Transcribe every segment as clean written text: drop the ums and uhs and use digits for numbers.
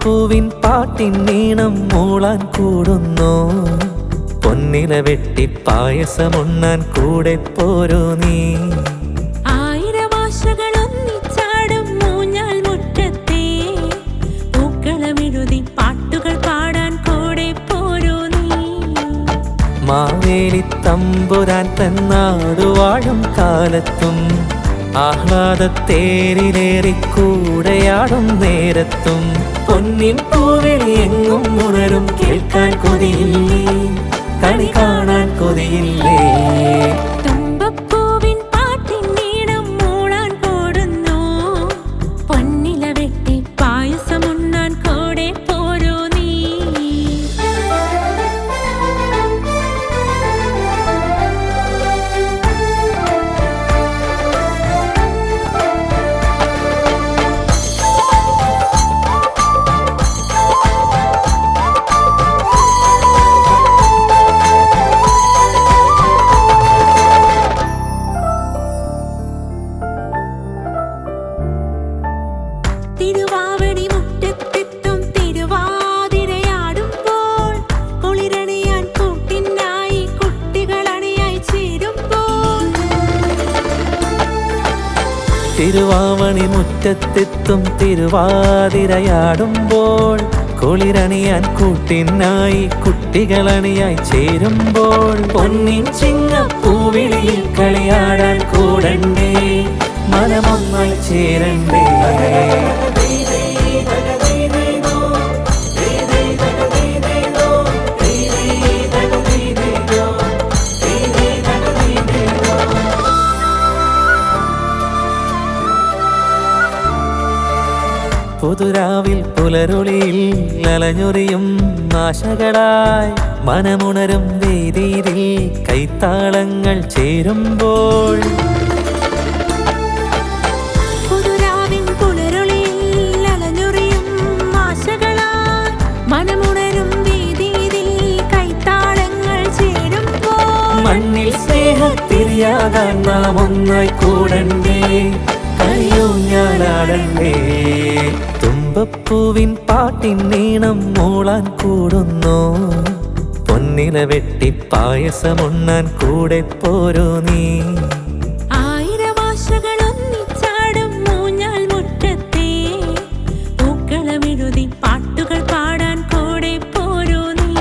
തുമ്പപ്പൂവിൻ പാട്ടിൻ നീണം മൂളാൻ കൂടുന്നു. പൊന്നില വെട്ടി പായസമുണ്ണാൻ കൂടെ പോരൂ നീ. ആയിരവാശകളൊന്നിച്ചാടും മൂഞ്ഞാൽ മുറ്റത്തെ പൂക്കളമെഴുതി പാട്ടുകൾ പാടാൻ കൂടെ പോരൂ നീ. മാവേലി തമ്പുരാൻ തന്നാടു വാഴും കാലത്തും ആഹ്ലാദത്തേരിലേറി കൂടെയാടും നേരത്തും പൊന്നിൻ പൂവിളി എങ്ങും ഉണരും കേൾക്കാൻ കൊതിയില്ലേ, കണി കാണാൻ കൊതിയില്ലേ. തുമ്പപ്പൂവിൻ പാട്ടിൻ നീണം മൂളാൻ കൂടുന്നു. പൊന്നില വെട്ടി പായസമുണ്ണാൻ കൂടെ പോരൂ നീ. തിരുവാവടി മുറ്റത്തെത്തും തിരുവാതിരയാടുമ്പോൾ കുളിരണിയാൻ കൂട്ടിനായി കുട്ടികളണിയായി ചേരുമ്പോൾ. തിരുവാവണി മുറ്റത്തെത്തും തിരുവാതിരയാടുമ്പോൾ കുളിരണിയാൻ കൂട്ടിനായി കുട്ടികളണിയായി ചേരുമ്പോൾ പൊന്നിൻ ചിങ്ങപ്പൂവിളിയിൽ കളിയാടാൻ കൂടണ്ടേ, മനമൊന്നായി ചേരണ്ടേ. പുതുരാവിൽ പുലരൊളിയിൽ അലഞ്ഞൊറിയും ആശകളായി മനമുണരും വേദിയിൽ കൈത്താളങ്ങൾ ചേരുമ്പോൾ. പുതുരാവിൻ പുലരൊളിയിൽ അലഞ്ഞൊറിയും ആശകളായി മനമുണരും വേദിയിൽ കൈത്താളങ്ങൾ ചേരുമ്പോൾ. മണ്ണിൽ സ്നേഹത്തിരിയാകാൻ നാം ഒന്നായി കൂടണ്ടേ, കളിയൂഞ്ഞാലാടണ്ടേ. തുമ്പപ്പൂവിൻ പാട്ടിൻ നീണം മൂളാൻ കൂടുന്നു. പൊന്നില വെട്ടി പായസമുണ്ണാൻ കൂടെ പോരൂ നീ. ആയിരവാശകളൊന്നിച്ചാടും മൂഞ്ഞാൽ മുറ്റത്തെ പൂക്കളമെഴുതി പാട്ടുകൾ പാടാൻ കൂടെ പോരൂ നീ.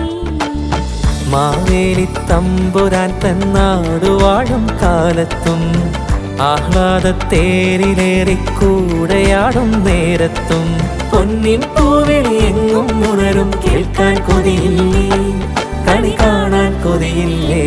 മാവേലി തമ്പുരാൻ തന്നാടു വാഴും കാലത്തും ആഹ്ലാദത്തേരിലേറി കൂടെയാടും നേരത്തും പൊന്നിൻ പൂവിളി എങ്ങും ഉണരും കേൾക്കാൻ കൊതിയില്ലേ, കണി കാണാൻ കൊതിയില്ലേ.